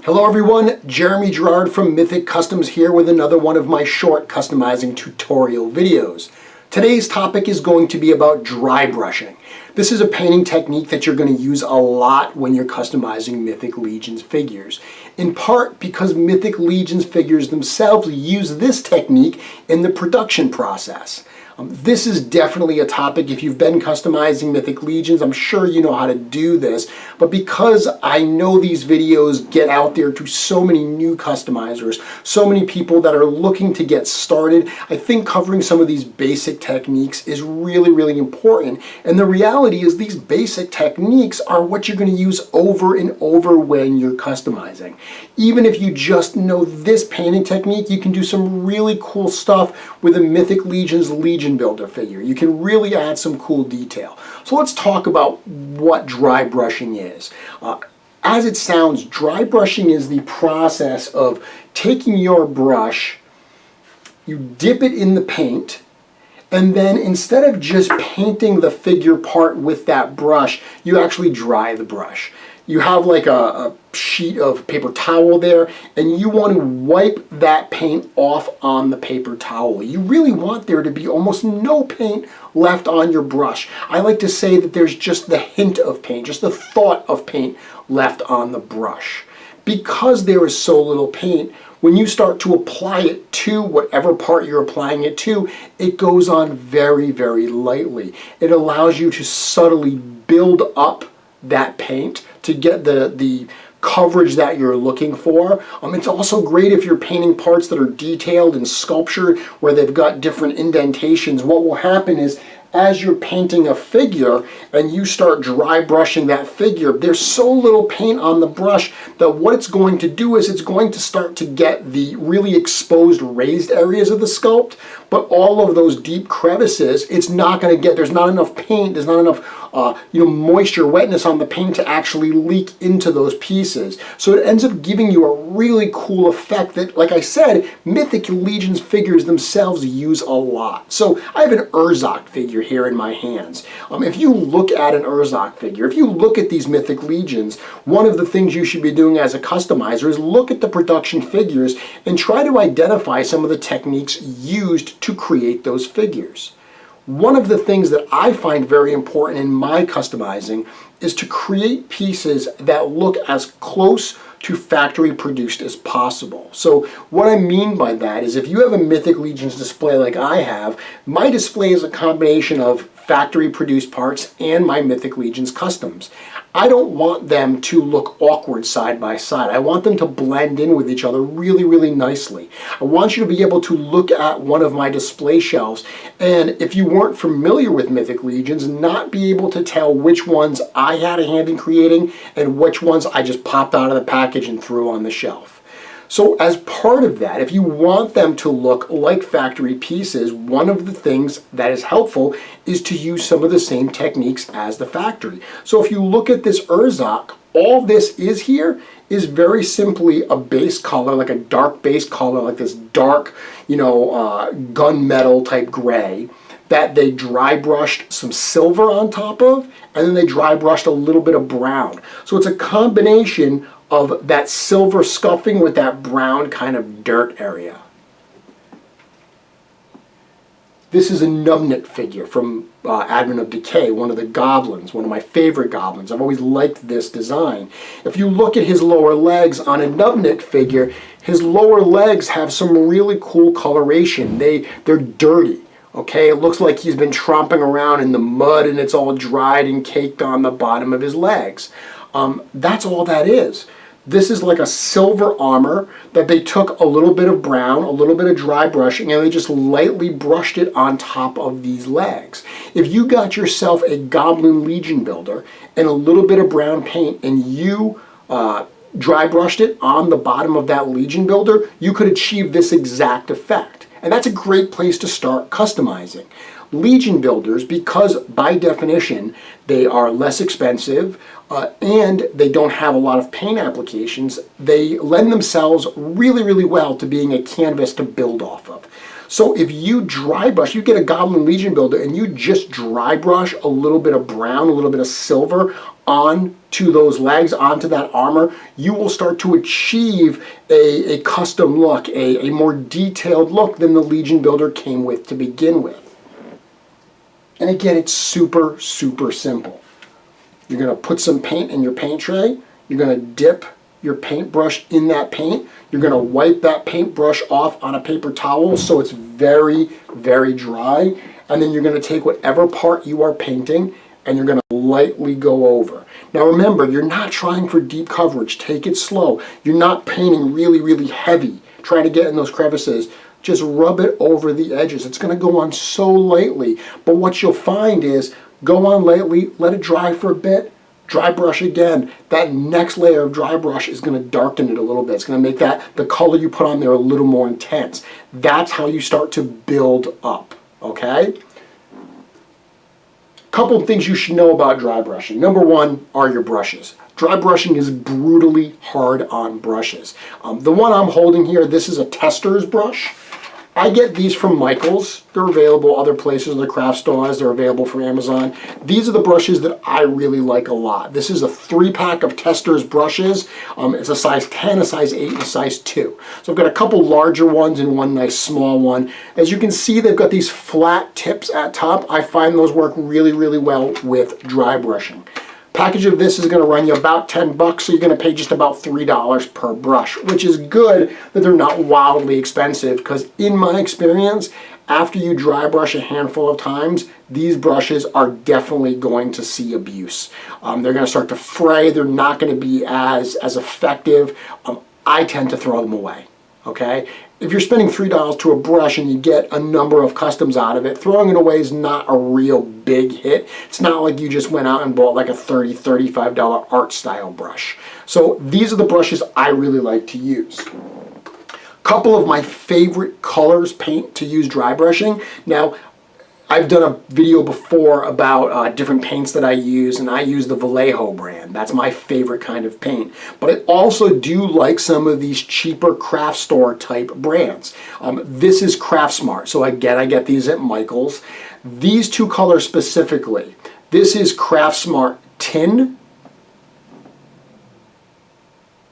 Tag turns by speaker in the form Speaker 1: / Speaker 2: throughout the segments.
Speaker 1: Hello everyone, Jeremy Gerard from Mythic Customs here with another one of my short customizing tutorial videos. Today's topic is going to be about dry brushing. This is a painting technique that you're going to use a lot when you're customizing Mythic Legions figures. In part because Mythic Legions figures themselves use this technique in the production process. This is definitely a topic, if you've been customizing Mythic Legions, I'm sure you know how to do this, but because I know these videos get out there to so many new customizers, so many people that are looking to get started, I think covering some of these basic techniques is really important. And the reality is these basic techniques are what you're going to use over and over when you're customizing. Even if you just know this painting technique, you can do some really cool stuff with a Mythic Legions Legion Builder figure. You can really add some cool detail. So let's talk about what dry brushing is. As it sounds, dry brushing is the process of taking your brush, you dip it in the paint, and then instead of just painting the figure part with that brush, you actually dry the brush. You have like a sheet of paper towel there, and you want to wipe that paint off on the paper towel. You really want there to be almost no paint left on your brush. I like to say that there's just the hint of paint, just the thought of paint left on the brush. Because there is so little paint, when you start to apply it to whatever part you're applying it to, it goes on very lightly. It allows you to subtly build up that paint to get the coverage that you're looking for. It's also great if you're painting parts that are detailed and sculptured where they've got different indentations. What will happen is as you're painting a figure and you start dry brushing that figure, there's so little paint on the brush that what it's going to do is it's going to start to get the really exposed raised areas of the sculpt, but all of those deep crevices, it's not going to get, there's not enough paint, there's not enough moisture, wetness on the paint to actually leak into those pieces. So it ends up giving you a really cool effect that, like I said, Mythic Legions figures themselves use a lot. So I have an Urzok figure here in my hands. If you look at an Urzok figure, if you look at these Mythic Legions, one of the things you should be doing as a customizer is look at the production figures and try to identify some of the techniques used to create those figures. One of the things that I find very important in my customizing is to create pieces that look as close to factory produced as possible. So what I mean by that is if you have a Mythic Legions display like I have, my display is a combination of factory produced parts and my Mythic Legions customs. I don't want them to look awkward side by side. I want them to blend in with each other really nicely. I want you to be able to look at one of my display shelves and if you weren't familiar with Mythic Legions, not be able to tell which ones I had a hand in creating and which ones I just popped out of the package and threw on the shelf. So as part of that, if you want them to look like factory pieces, one of the things that is helpful is to use some of the same techniques as the factory. So if you look at this Urzok, all this is here is very simply a base color, like a dark base color, like this dark, gunmetal type gray that they dry brushed some silver on top of, and then they dry brushed a little bit of brown. So it's a combination of that silver scuffing with that brown kind of dirt area. This is a Numbnik figure from Advent of Decay, one of the goblins, one of my favorite goblins. I've always liked this design. If you look at his lower legs on a Numbnik figure, his lower legs have some really cool coloration. They're dirty. Okay, it looks like he's been tromping around in the mud and it's all dried and caked on the bottom of his legs. That's all that is. This is like a silver armor that they took a little bit of brown, a little bit of dry brushing, and they just lightly brushed it on top of these legs. If you got yourself a Goblin Legion builder and a little bit of brown paint and you dry brushed it on the bottom of that Legion builder, you could achieve this exact effect. And that's a great place to start customizing. Legion builders, because by definition they are less expensive and they don't have a lot of paint applications, they lend themselves really well to being a canvas to build off of. So if you dry brush, you get a Goblin Legion builder and you just dry brush a little bit of brown, a little bit of silver on to those legs, onto that armor, you will start to achieve a custom look, a more detailed look than the Legion Builder came with to begin with. And again, it's super, super simple. You're going to put some paint in your paint tray. You're going to dip your paintbrush in that paint. You're going to wipe that paintbrush off on a paper towel so it's very, very dry. And then you're going to take whatever part you are painting and you're going to lightly go over. Now remember, you're not trying for deep coverage. Take it slow. You're not painting really, really heavy, trying to get in those crevices. Just rub it over the edges. It's going to go on so lightly. But what you'll find is, go on lightly, let it dry for a bit, dry brush again. That next layer of dry brush is going to darken it a little bit. It's going to make that the color you put on there a little more intense. That's how you start to build up, okay? Couple of things you should know about dry brushing. Number one are your brushes. Dry brushing is brutally hard on brushes. The one I'm holding here, this is a tester's brush. I get these from Michael's. They're available other places in the craft stores. They're available from Amazon. These are the brushes that I really like a lot. This is a 3-pack of Tester's brushes. It's a size 10, a size 8, and a size 2. So I've got a couple larger ones and one nice small one. As you can see, they've got these flat tips at top. I find those work really, really well with dry brushing. Package of this is going to run you about 10 bucks, so you're going to pay just about $3 per brush, which is good that they're not wildly expensive, because in my experience, after you dry brush a handful of times, these brushes are definitely going to see abuse. They're going to start to fray. They're not going to be as effective. I tend to throw them away, okay? If you're spending $3 to a brush and you get a number of customs out of it, throwing it away is not a real big hit. It's not like you just went out and bought like a $30, $35 art style brush. So these are the brushes I really like to use. Couple of my favorite colors paint to use dry brushing. Now, I've done a video before about different paints that I use, and I use the Vallejo brand. That's my favorite kind of paint. But I also do like some of these cheaper craft store type brands. This is Craft Smart, so again, I get these at Michael's. These two colors specifically, this is Craft Smart Tin.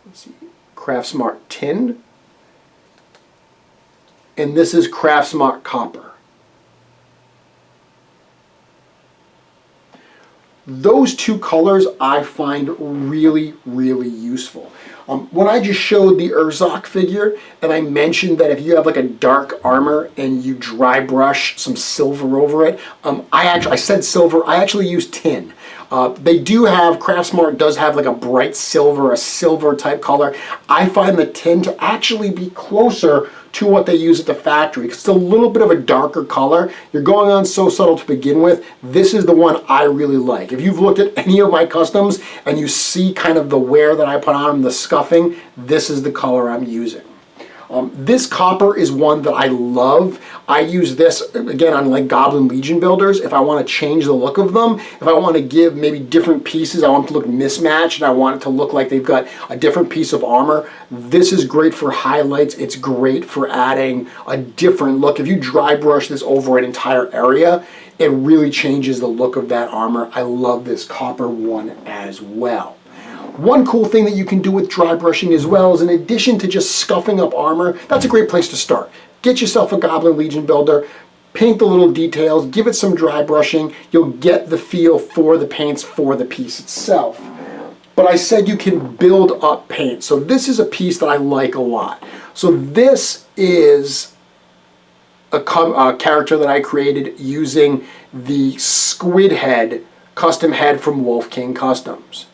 Speaker 1: Let's see, Craft Smart Tin. And this is Craft Smart Copper. Those two colors I find really, really useful. When I just showed the Urzak figure, and I mentioned that if you have like a dark armor and you dry brush some silver over it, I said silver, I actually use tin. They do have, Craft Smart does have like a bright silver, a silver type color. I find the tin to actually be closer to what they use at the factory. It's a little bit of a darker color. You're going on so subtle to begin with. This is the one I really like. If you've looked at any of my customs and you see kind of the wear that I put on them, the scuffing, this is the color I'm using. This copper is one that I love. I use this, again, on like Goblin Legion builders. If I want to change the look of them, if I want to give maybe different pieces, I want them to look mismatched, and I want it to look like they've got a different piece of armor, this is great for highlights. It's great for adding a different look. If you dry brush this over an entire area, it really changes the look of that armor. I love this copper one as well. One cool thing that you can do with dry brushing as well is, in addition to just scuffing up armor, that's a great place to start. Get yourself a Goblin Legion builder, paint the little details, give it some dry brushing, you'll get the feel for the paints for the piece itself. But I said you can build up paint, so this is a piece that I like a lot. So this is a character that I created using the squid head custom head from Wolf King Customs.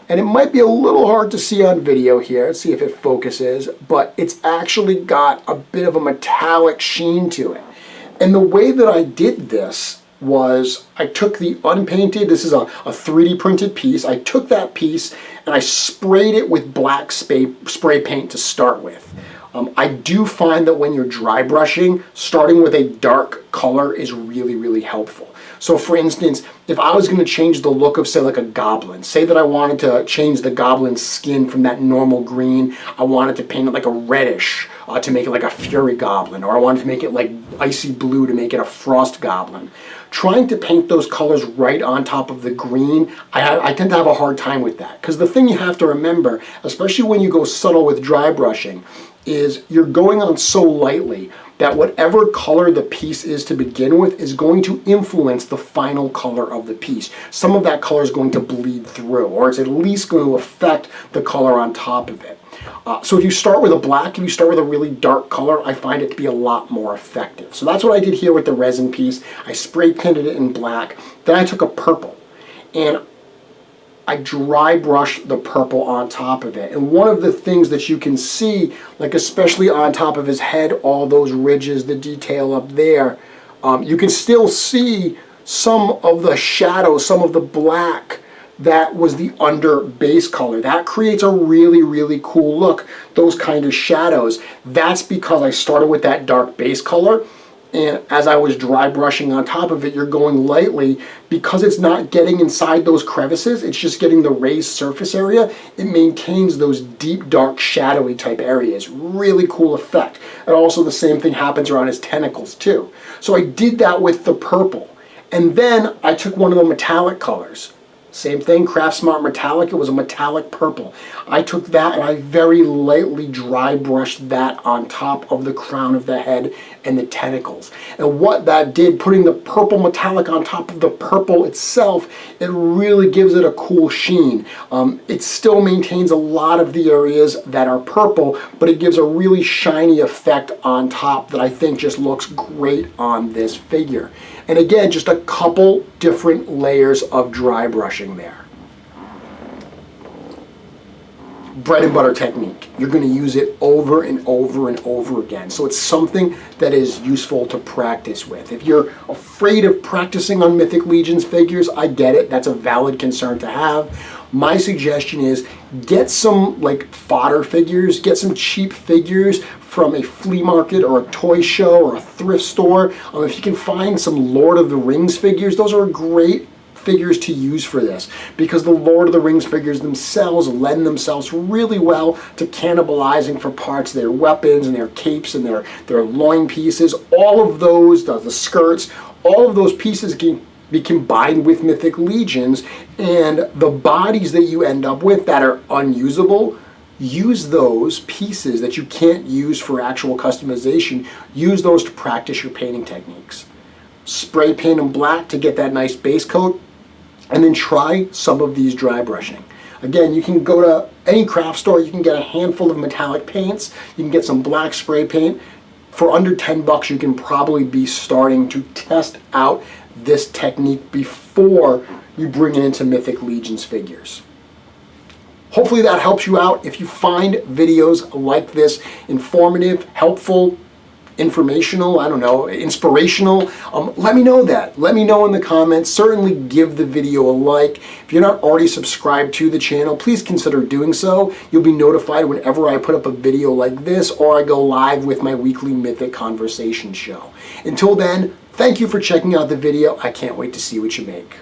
Speaker 1: And it might be a little hard to see on video here. Let's see if it focuses, but it's actually got a bit of a metallic sheen to it. And the way that I did this was I took the unpainted, this is a 3D printed piece, I took that piece and I sprayed it with black spray paint to start with. I do find that when you're dry brushing, starting with a dark color is really, really helpful. So for instance, if I was going to change the look of, say, like a goblin, say that I wanted to change the goblin's skin from that normal green, I wanted to paint it like a reddish to make it like a fury goblin, or I wanted to make it like icy blue to make it a frost goblin. Trying to paint those colors right on top of the green, I tend to have a hard time with that. Because the thing you have to remember, especially when you go subtle with dry brushing, is you're going on so lightly that whatever color the piece is to begin with is going to influence the final color of the piece. Some of that color is going to bleed through, or it's at least going to affect the color on top of it. So if you start with a black, if you start with a really dark color, I find it to be a lot more effective. So that's what I did here with the resin piece. I spray painted it in black. Then I took a purple and I dry brushed the purple on top of it. And one of the things that you can see, like especially on top of his head, all those ridges, the detail up there, you can still see some of the shadow, some of the black that was the under base color. That creates a really, really cool look, those kind of shadows. That's because I started with that dark base color, and as I was dry brushing on top of it, you're going lightly because it's not getting inside those crevices, it's just getting the raised surface area. It maintains those deep, dark, shadowy type areas. Really cool effect. And also the same thing happens around his tentacles too. So I did that with the purple. And then I took one of the metallic colors. Same thing, Craft Smart Metallic, it was a metallic purple. I took that and I very lightly dry brushed that on top of the crown of the head and the tentacles. And what that did, putting the purple metallic on top of the purple itself, it really gives it a cool sheen. It still maintains a lot of the areas that are purple, but it gives a really shiny effect on top that I think just looks great on this figure. And again, just a couple different layers of dry brushing there. Bread and butter technique. You're going to use it over and over and over again. So it's something that is useful to practice with. If you're afraid of practicing on Mythic Legions figures, I get it. That's a valid concern to have. My suggestion is get some like fodder figures, get some cheap figures from a flea market or a toy show or a thrift store. If you can find some Lord of the Rings figures, those are great figures to use for this, because the Lord of the Rings figures themselves lend themselves really well to cannibalizing for parts of their weapons and their capes and their loin pieces. All of those, the skirts, all of those pieces can be combined with Mythic Legions, and the bodies that you end up with that are unusable, use those pieces that you can't use for actual customization, use those to practice your painting techniques. Spray paint them black to get that nice base coat, and then try some of these dry brushing. Again, you can go to any craft store, you can get a handful of metallic paints, you can get some black spray paint. For under 10 bucks, you can probably be starting to test out this technique before you bring it into Mythic Legions figures. Hopefully that helps you out. If you find videos like this informative, helpful, informational, I don't know, inspirational, let me know that. Let me know in the comments. Certainly give the video a like. If you're not already subscribed to the channel, please consider doing so. You'll be notified whenever I put up a video like this or I go live with my weekly Mythic Conversation show. Until then, thank you for checking out the video. I can't wait to see what you make.